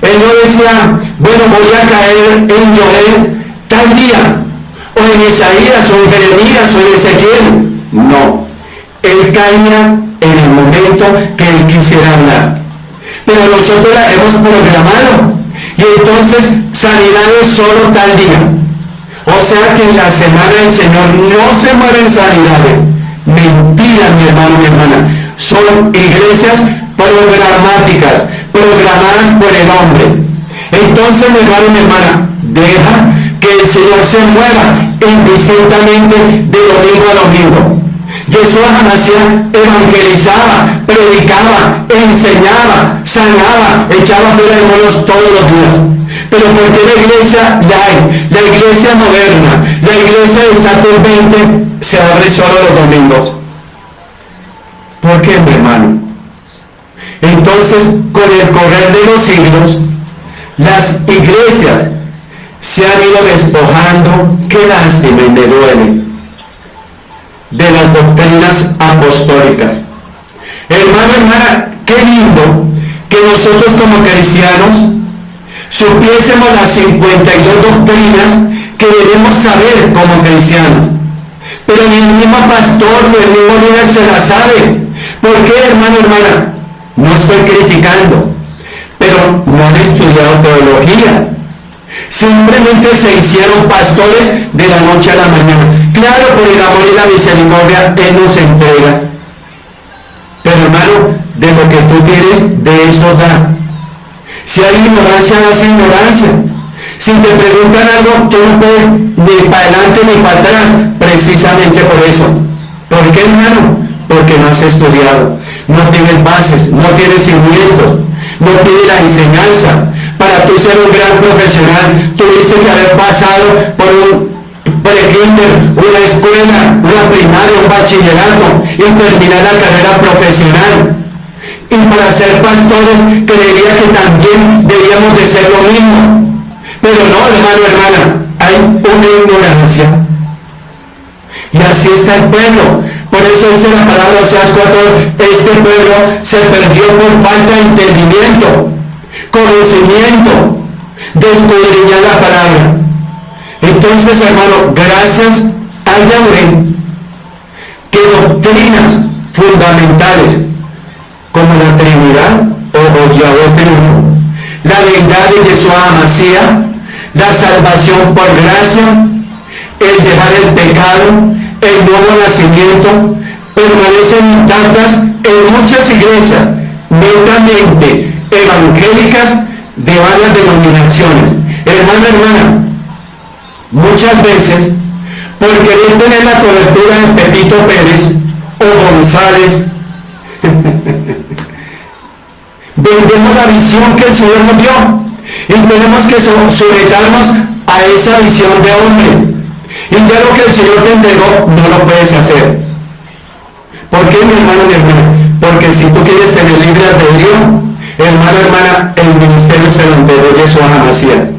Él no decía, bueno, voy a caer en Joel tal día, o en Isaías, o en Jeremías, o en Ezequiel. No, él caía en el momento que él quisiera hablar. Pero nosotros la hemos programado, y entonces sanidades solo tal día. O sea que en la semana del Señor no se mueven sanidades. Mentira, mi hermano, mi hermana. Son iglesias programáticas, programadas por el hombre. Entonces, mi hermano y mi hermana, deja que el Señor se mueva indistintamente de domingo a domingo. Yeshua Hamashiach evangelizaba, predicaba, enseñaba, sanaba, echaba fuera demonios todos los días. Pero ¿por qué la iglesia light, la iglesia moderna, la iglesia de estatus 20 se abre solo los domingos? ¿Por qué, mi hermano? Entonces, con el correr de los siglos, las iglesias se han ido despojando, qué lástima y me duele, de las doctrinas apostólicas. Hermano, hermana, qué lindo que nosotros como cristianos supiésemos las 52 doctrinas que debemos saber como cristianos. Pero ni el mismo pastor ni el mismo líder se las sabe. ¿Por qué, hermano, hermana? No estoy criticando, pero no han estudiado teología. Simplemente se hicieron pastores de la noche a la mañana. Claro, por el amor y la misericordia Él nos entrega. Pero, hermano, de lo que tú tienes, de eso da. Si hay ignorancia, das ignorancia. Si te preguntan algo, tú no puedes ni para adelante ni para atrás, precisamente por eso. ¿Por qué, hermano? Porque no has estudiado, no tienes bases, no tienes cimientos, no tienes la enseñanza. Para tú ser un gran profesional, tuviste que haber pasado por un pre-kinder, una escuela, una primaria, un bachillerato y terminar la carrera profesional. Y para ser pastores, creería que también debíamos de ser lo mismo. Pero no, hermano, hermana, hay una ignorancia. Y así está el pueblo. Por eso dice la palabra Oseas 4, este pueblo se perdió por falta de entendimiento, conocimiento, de escudriñar la palabra. Entonces, hermano, gracias a Yahweh, que doctrinas fundamentales como la Trinidad o Yahweh Triuno, la deidad de Yeshua Hamashiach, la salvación por gracia, el dejar el pecado, el nuevo nacimiento, permanecen intactas en muchas iglesias netamente evangélicas de varias denominaciones. Hermana, muchas veces, por querer tener la cobertura de Pepito Pérez o González, vendemos la visión que el Señor nos dio y tenemos que sujetarnos a esa visión de hombre. Y ya lo que el Señor te entregó no lo puedes hacer. ¿Por qué, mi hermano, mi hermana? Porque si tú quieres tener libre albedrío, hermana, el ministerio se lo entregó Yeshua Hamashiach.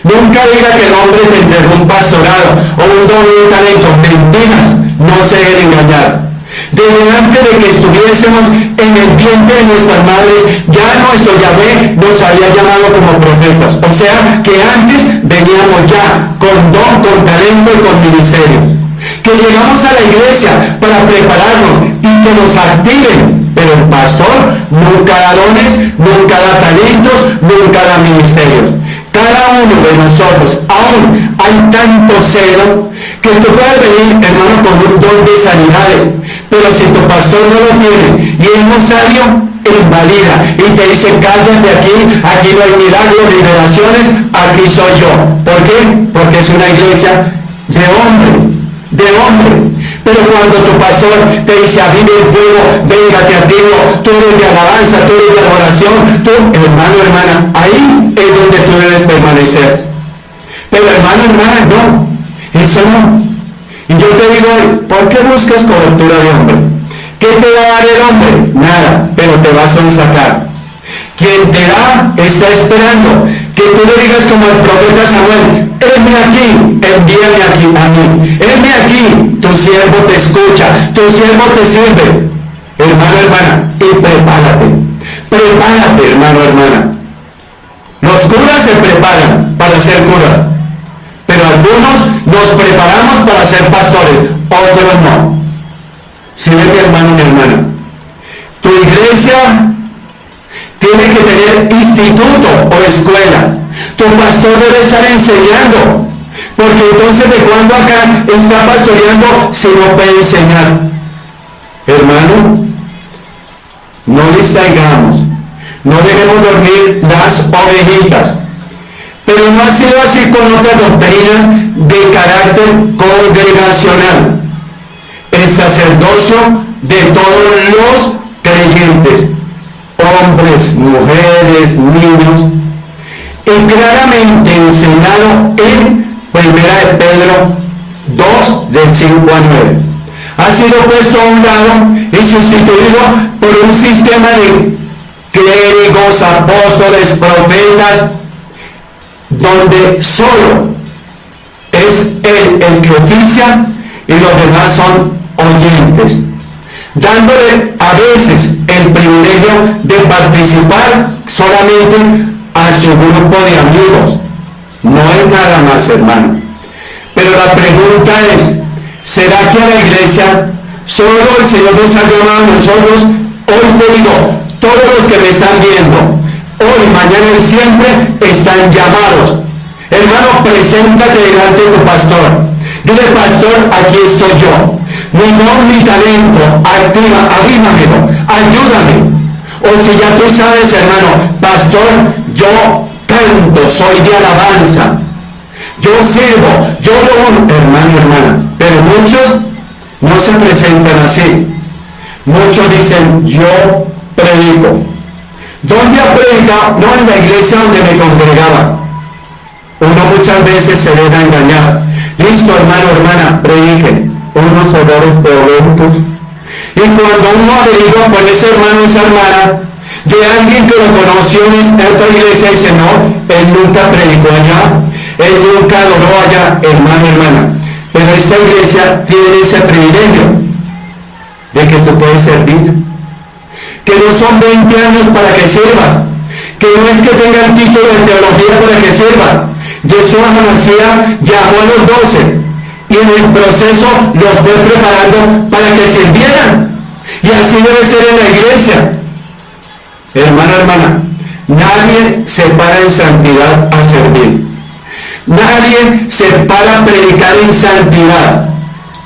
Nunca diga que el hombre te entregó un pastorado o un don de talento. Mentiras, no se deben engañar. Desde antes de que estuviésemos en el vientre de nuestras madres, ya nuestro Yahvé nos había llamado como profetas. O sea, que antes veníamos ya con don, con talento y con ministerio. Que llegamos a la iglesia para prepararnos y que nos activen. Pero el pastor nunca da dones, nunca da talentos, nunca da ministerios. Cada uno de nosotros, aún hay tanto celo, que tú puedes venir, hermano, con un don de sanidades, pero si tu pastor no lo tiene y es no sabio, invalida y te dice, cállate aquí no hay milagros, liberaciones, aquí soy yo. ¿Por qué? Porque es una iglesia de hombre. Pero cuando tu pastor te dice, aviva el fuego, venga, te activo, tú eres de alabanza, tú eres de adoración, tú, hermana, ahí es donde tú debes permanecer. Pero hermana, no, eso no. Y yo te digo hoy, ¿por qué buscas cobertura de hombre? ¿Qué te va a dar el hombre? Nada, pero te va a sonsacar. Quien te da está esperando que tú le digas como el profeta Samuel, heme aquí, envíame aquí a mí, heme aquí, tu siervo te escucha, tu siervo te sirve. Hermana, y prepárate, hermana. Los curas se preparan para ser curas, pero algunos nos preparamos para ser pastores, otros no. Si ves, mi hermano, mi hermana, tu iglesia tiene que tener instituto o escuela. Tu pastor debe estar enseñando, porque entonces ¿de cuándo acá está pastoreando si no puede enseñar? Hermano, no distraigamos, no dejemos dormir las ovejitas. Pero no ha sido así con otras doctrinas de carácter congregacional. El sacerdocio de todos los creyentes, hombres, mujeres, niños, y claramente enseñado en 1 de Pedro 2, del 5 al 9. Ha sido puesto a un lado y sustituido por un sistema de clérigos, apóstoles, profetas, donde solo es él el que oficia y los demás son oyentes, dándole a veces el privilegio de participar solamente a su grupo de amigos. No es nada más, hermano. Pero la pregunta es, ¿será que a la iglesia solo el Señor nos ha llamado a nosotros? Hoy te digo, todos los que me están viendo, hoy, mañana y siempre, están llamados. Hermano, preséntate delante de tu pastor. Dile, pastor, aquí estoy yo. Mi don, mi talento, avímamelo, ayúdame. O si ya tú sabes, hermano, pastor, yo canto, soy de alabanza, yo sirvo, yo lo... hermana, pero muchos no se presentan así. Muchos dicen, yo predico. ¿Dónde ha predicado? No, en la iglesia donde me congregaba. Uno muchas veces se deja engañar. Listo, hermana, prediquen unos errores teológicos. Y cuando uno averigua por ese hermano o esa hermana de alguien que lo conoció en esta iglesia, dice, no, él nunca predicó allá, él nunca adoró allá, hermana. Pero esta iglesia tiene ese privilegio. de que tú puedes servir, que no son 20 años para que sirvas, que no es que tengan título de teología para que sirvan. Yeshua HaMashiach llamó a los 12 y en el proceso los fue preparando para que sirvieran, y así debe ser en la iglesia. Hermano, hermana, nadie se para en santidad a servir, nadie se para a predicar en santidad.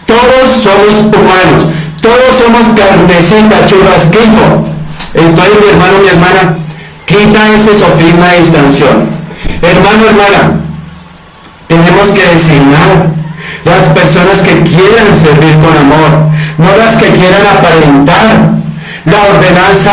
Todos somos humanos, todos somos carnecita, churrasquito. Entonces, mi hermano, mi hermana, quita ese sofisma de distensión. Hermano, hermana, tenemos que designar las personas que quieran servir con amor, no las que quieran aparentar. La ordenanza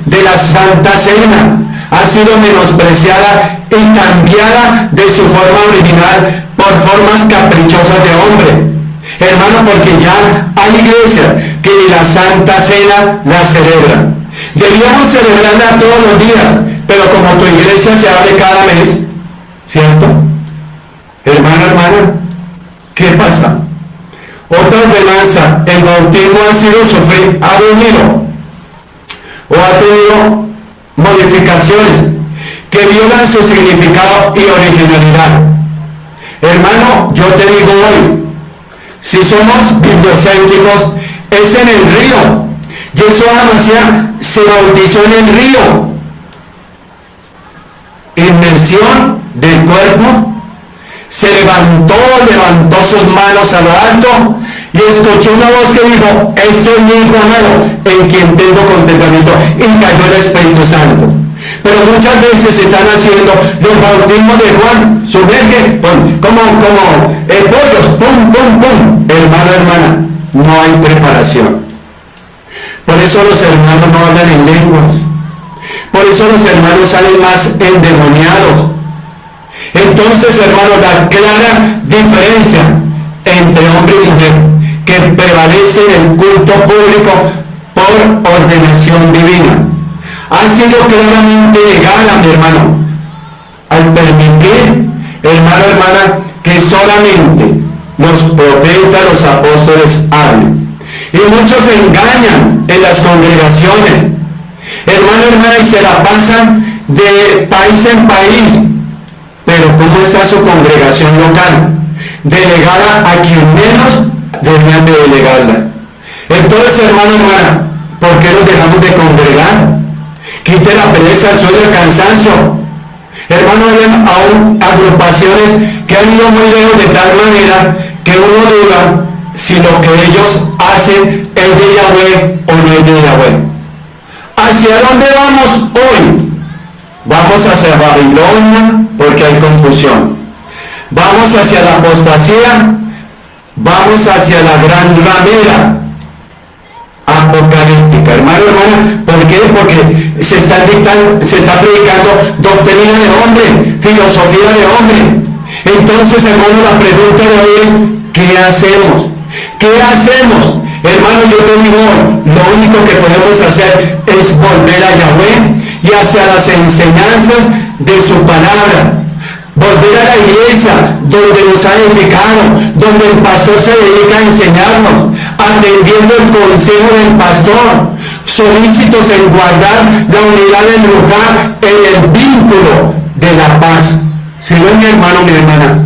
de la Santa Cena ha sido menospreciada y cambiada de su forma original por formas caprichosas de hombre. Hermano, porque ya hay iglesias que ni la Santa Cena la celebran. Debíamos celebrarla todos los días, pero como tu iglesia se abre cada mes, ¿cierto? Hermano, hermana, ¿qué pasa? Otra ordenanza, el bautismo ha venido o ha tenido modificaciones que violan su significado y originalidad. Hermano, yo te digo hoy, si somos bibliocéntricos, es en el río. Yeshua HaMashiach se bautizó en el río. Inmersión del cuerpo. Se levantó sus manos a lo alto y escuchó una voz que dijo: este es mi hijo amado, en quien tengo contentamiento, y cayó el Espíritu Santo. Pero muchas veces se están haciendo los bautismos de Juan, sumerge, como pollos, pum, pum, pum. Hermano, hermana, no hay preparación. Por eso los hermanos no hablan en lenguas. Por eso los hermanos salen más endemoniados. Entonces, hermano, la clara diferencia entre hombre y mujer que prevalece en el culto público por ordenación divina ha sido claramente negada, mi hermano, al permitir, hermano, hermana, que solamente los profetas, los apóstoles hablen. Y muchos se engañan en las congregaciones, hermano, hermana, y se la pasan de país en país. Pero ¿cómo está su congregación local? Delegada a quien menos deberían de delegarla. Entonces, hermano, hermana, ¿por qué nos dejamos de congregar? Quite la pereza, el sueño, el cansancio. Hermano, hay aún agrupaciones que han ido muy lejos de tal manera que uno duda si lo que ellos hacen es de Yahweh o no es de Yahweh. ¿Hacia dónde vamos hoy? Vamos hacia Babilonia porque hay confusión. Vamos hacia la apostasía. Vamos hacia la gran ramera apocalíptica. Hermano, hermana, ¿por qué? Porque se está predicando doctrina de hombre, filosofía de hombre. Entonces, hermano, la pregunta de hoy es: ¿qué hacemos? ¿Qué hacemos? Hermano, yo te digo, lo único que podemos hacer es volver a Yahweh y hacia las enseñanzas de su palabra. Volver a la iglesia donde nos ha edificado, donde el pastor se dedica a enseñarnos, atendiendo el consejo del pastor, solícitos en guardar la unidad del lugar en el vínculo de la paz. Si no, mi hermano, mi hermana,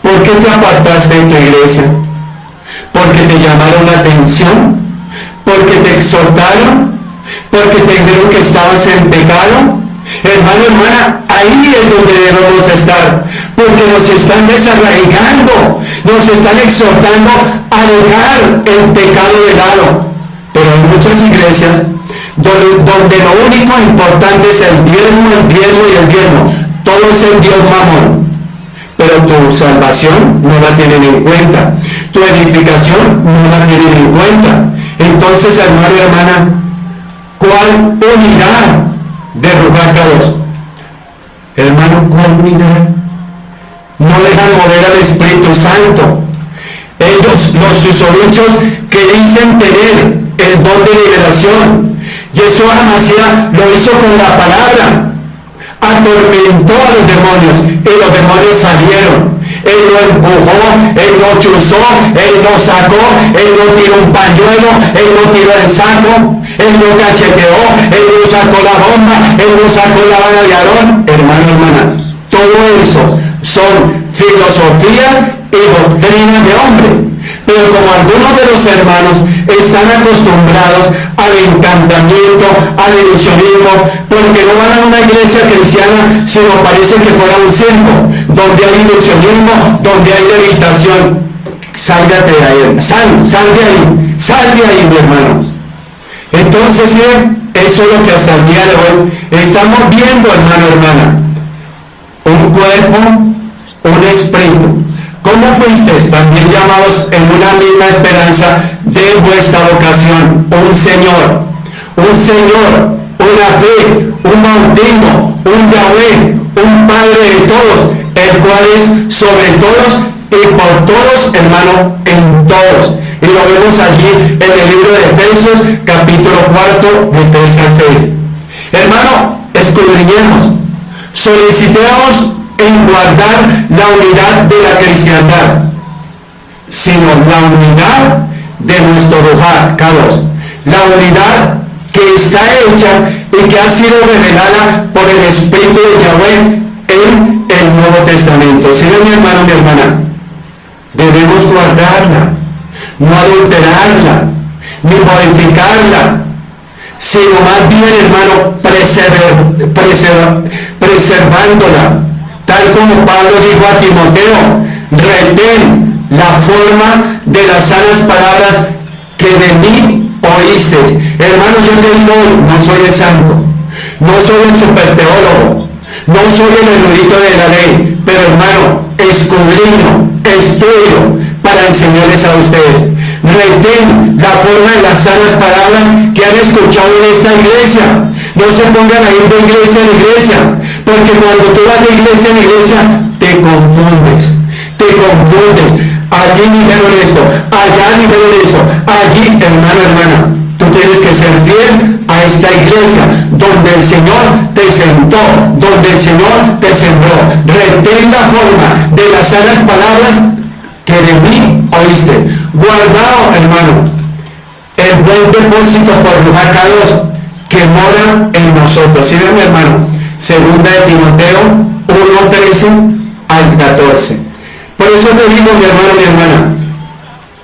¿por qué te apartaste de tu iglesia? ¿Porque te llamaron la atención? ¿Porque te exhortaron? ¿Porque te dijeron que estabas en pecado? Hermano, hermana, ahí es donde debemos estar, porque nos están desarraigando, nos están exhortando a dejar el pecado de lado. Pero hay muchas iglesias donde lo único importante es el diezmo y el diezmo. Todo es el Dios Mamón. Pero tu salvación no la tienen en cuenta, tu edificación no la tienen en cuenta. Entonces, hermano y hermana, ¿cuál unidad de Ruach Kadosh? Hermano, ¿cuál unidad? No dejan mover al Espíritu Santo. Ellos, los susodichos que dicen tener el don de liberación, Yeshua HaMashiach lo hizo con la palabra. Atormentó a los demonios y los demonios salieron. Él no empujó, Él no chuzó, Él no sacó, Él no tiró un pañuelo, Él no tiró el saco, Él no cacheteó, Él no sacó la bomba, Él no sacó la vara de Aarón. Hermano, hermana, todo eso son filosofías y doctrinas de hombre. Pero como algunos de los hermanos están acostumbrados al encantamiento, al ilusionismo, porque no van a una iglesia cristiana, sino parece que fuera un circo, donde hay ilusionismo, donde hay levitación. Sálgate de ahí, sal de ahí, mi hermano. Entonces, eso es lo que hasta el día de hoy estamos viendo, hermano, hermana. Un cuerpo, un espíritu. ¿Cómo fuisteis también llamados en una misma esperanza de vuestra vocación? Un Señor, una fe, un bautismo, un Yahvé, un Padre de todos, el cual es sobre todos y por todos, hermano, en todos. Y lo vemos allí en el libro de Efesios, capítulo 4, de 3 al 6. Hermano, escudriñemos, solicitemos en guardar la unidad de la cristiandad, sino la unidad de nuestro Ruach Kadosh, la unidad que está hecha y que ha sido revelada por el Espíritu de Yahvé en el Nuevo Testamento. ¿Sí, mi hermano, mi hermana? Debemos guardarla, no adulterarla, ni modificarla, sino más bien, hermano, preservándola. Tal como Pablo dijo a Timoteo, retén la forma de las sanas palabras que de mí oíste. Hermano, yo te digo, no soy el santo, no soy el superteólogo, no soy el erudito de la ley, pero hermano, escudriño, estudio para enseñarles a ustedes. Retén la forma de las sanas palabras que han escuchado en esta iglesia. No se pongan a ir de iglesia en iglesia, porque cuando tú vas de iglesia en iglesia te confundes. Allí dijeron esto, allá dijeron esto, allí, hermano, hermana. Tú tienes que ser fiel a esta iglesia donde el Señor te sentó, donde el Señor te sembró. Retén la forma de las sanas palabras que de mí oíste. Guardado, hermano, el buen depósito por Ruach Kadosh que mora en nosotros. ¿Sí ven, mi hermano? Segunda de Timoteo 1:13 al 14. Por eso te digo, mi hermano, mi hermana,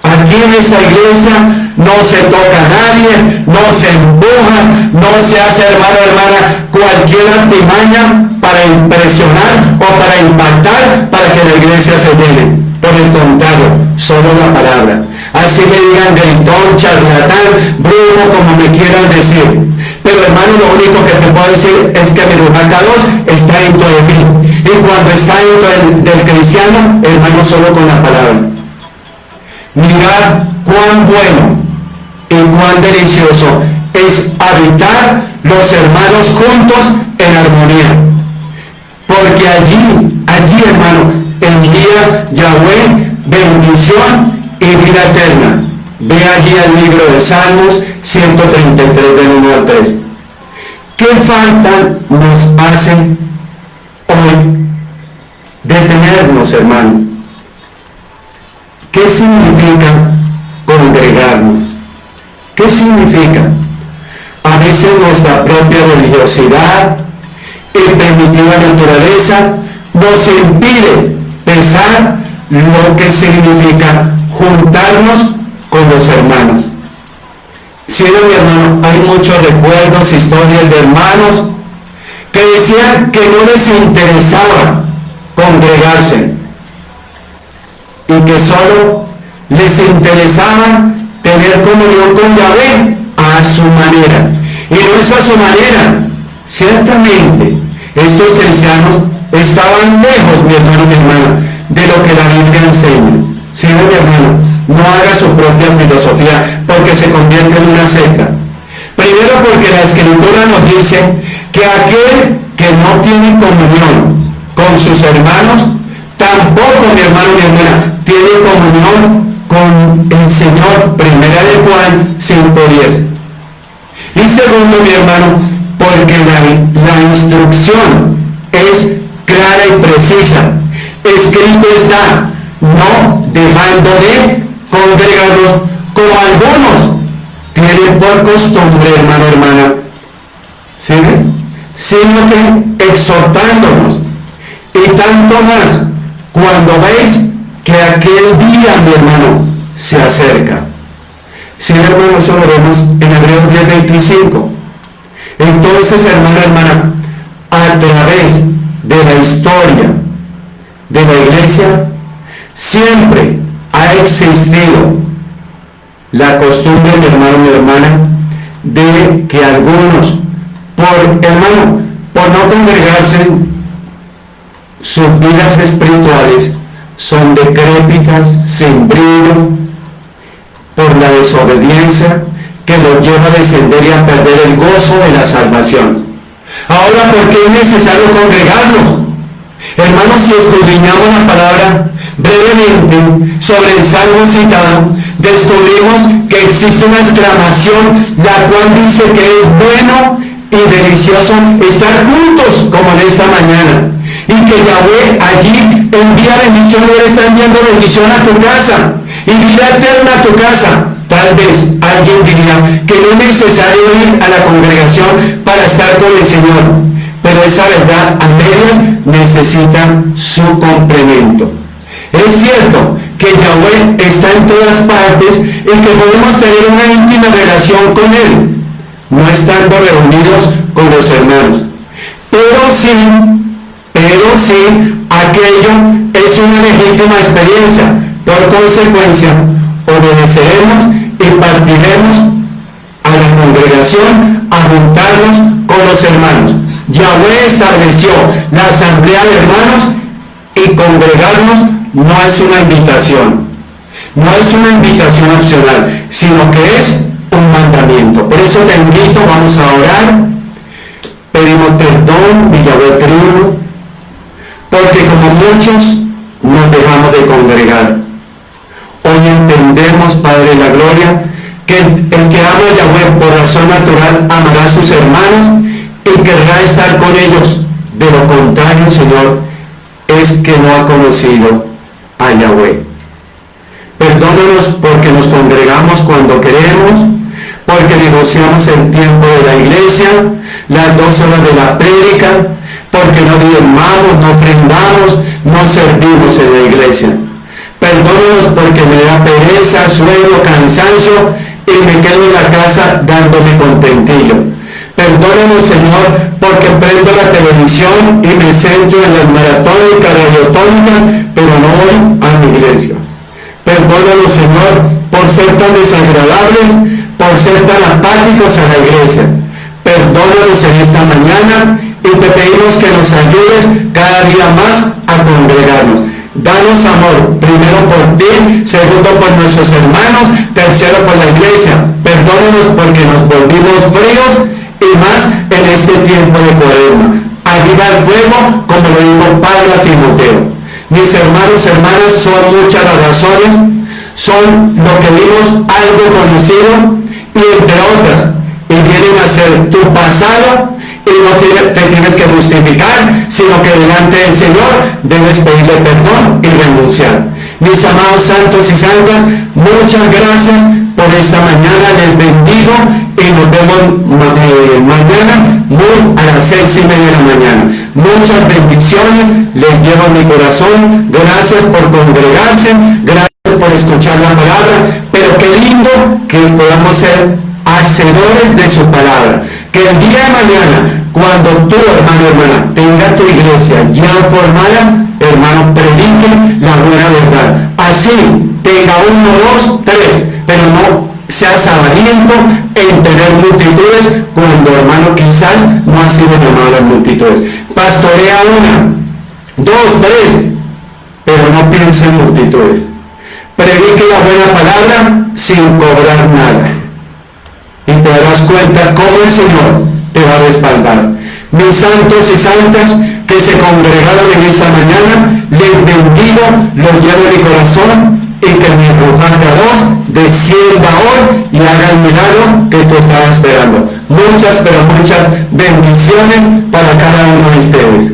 aquí en esta iglesia no se toca a nadie, no se empuja, no se hace, hermano, hermana, cualquier artimaña para impresionar o para impactar para que la iglesia se llene. Por el contrario, solo la palabra. Así me digan gritón, charlatán, brujo, como me quieran decir. Pero hermano, lo único que te puedo decir es que mi Ruach Kadosh está dentro de mí. Y cuando está dentro del cristiano, hermano, solo con la palabra. Mirad cuán bueno y cuán delicioso es habitar los hermanos juntos en armonía. Porque allí, hermano, envía Yahvé bendición y vida eterna. Ve allí al libro de Salmos 133 del 1 al 3. ¿Qué falta nos hace hoy detenernos, hermano? ¿Qué significa congregarnos? ¿Qué significa? A veces nuestra propia religiosidad y primitiva naturaleza nos impide pensar lo que significa juntarnos con los hermanos. Sí, mi hermano, hay muchos recuerdos, historias de hermanos que decían que no les interesaba congregarse y que solo les interesaba tener comunión con Yahvé a su manera. Y no es a su manera. Ciertamente, estos cristianos estaban lejos, mi hermano y mi hermana, de lo que la Biblia enseña. Sí, mi hermano, no haga su propia filosofía porque se convierte en una secta. Primero porque la Escritura nos dice que aquel que no tiene comunión con sus hermanos, tampoco, mi hermano y mi hermana, tiene comunión con el Señor. Primera de Juan 5:10. Y segundo, mi hermano, porque la instrucción es clara y precisa. Escrito está, no dejando de congregarnos, como algunos tienen por costumbre, hermano, hermana, ¿sí? Sino que exhortándonos, y tanto más cuando veis que aquel día, mi hermano, se acerca. Sí, hermano, eso lo vemos en Hebreos 10:25. Entonces, hermano, hermana, a través de la historia de la iglesia, siempre ha existido la costumbre, mi hermano, mi hermana, de que algunos, por no congregarse, sus vidas espirituales son decrépitas, sin brillo, por la desobediencia que los lleva a descender y a perder el gozo de la salvación. Ahora, ¿por qué es necesario congregarnos? Hermanos, si escudriñamos la palabra brevemente sobre el salmo citado, descubrimos que existe una exclamación, la cual dice que es bueno y delicioso estar juntos como en esta mañana, y que Yahweh allí envía bendición, Él está enviando bendición a tu casa y vida eterna a tu casa. Tal vez alguien diría que no es necesario ir a la congregación para estar con el Señor, pero esa verdad a medias necesita su complemento. Es cierto que Yahweh está en todas partes y que podemos tener una íntima relación con Él, no estando reunidos con los hermanos. Pero sí, aquello es una legítima experiencia. Por consecuencia, obedeceremos y partiremos a la congregación a juntarnos con los hermanos. Yahweh estableció la asamblea de hermanos, y congregarnos no es una invitación, no es una invitación opcional, sino que es un mandamiento. Por eso te invito, vamos a orar, pedimos perdón, mi Yahweh triuno, porque como muchos nos dejamos de congregar. Hoy entendemos, Padre de la Gloria, que el que ama a Yahweh por razón natural amará a sus hermanos y querrá estar con ellos. De lo contrario, Señor, es que no ha conocido a Yahweh. Perdónanos porque nos congregamos cuando queremos, porque negociamos el tiempo de la iglesia, las 2 horas de la prédica, porque no diezmamos, no ofrendamos, no servimos en la iglesia. Perdónanos porque me da pereza, sueño, cansancio y me quedo en la casa dándome contentillo. Perdónanos, Señor, porque prendo la televisión y me centro en las maratónicas, radiotónicas, pero no voy a mi iglesia. Perdónanos, Señor, por ser tan desagradables, por ser tan apáticos a la iglesia. Perdónanos en esta mañana y te pedimos que nos ayudes cada día más a congregarnos. Danos amor, primero por ti, segundo por nuestros hermanos, tercero por la iglesia. Perdónanos porque nos volvimos fríos y más en este tiempo de Cuaresma. Aviva el fuego, como lo dijo Pablo a Timoteo. Mis hermanos, hermanas, son muchas las razones, son lo que vimos algo conocido y entre otras, y vienen a ser tu pasado, y no te tienes que justificar, sino que delante del Señor debes pedirle perdón y renunciar. Mis amados santos y santas, muchas gracias por esta mañana, les bendigo y nos vemos mañana a las 6:30 de la mañana. Muchas bendiciones les llevo en mi corazón. Gracias por congregarse, gracias por escuchar la palabra, pero qué lindo que podamos ser hacedores de su palabra. Que el día de mañana, cuando tú, hermano, hermana, tenga tu iglesia ya formada, hermano, predique la buena verdad. Así, tenga 1, 2, 3, pero no seas avariento en tener multitudes cuando, hermano, quizás no ha sido llamado a las multitudes. Pastorea 1, 2, 3, pero no piense en multitudes. Predique la buena palabra sin cobrar nada. Y te darás cuenta cómo el Señor te va a respaldar. Mis santos y santas que se congregaron en esta mañana, les bendigo, los llevo en mi corazón, y que mi Ruach Kadosh descienda hoy y haga el milagro que tú estabas esperando. Muchas, pero muchas bendiciones para cada uno de ustedes.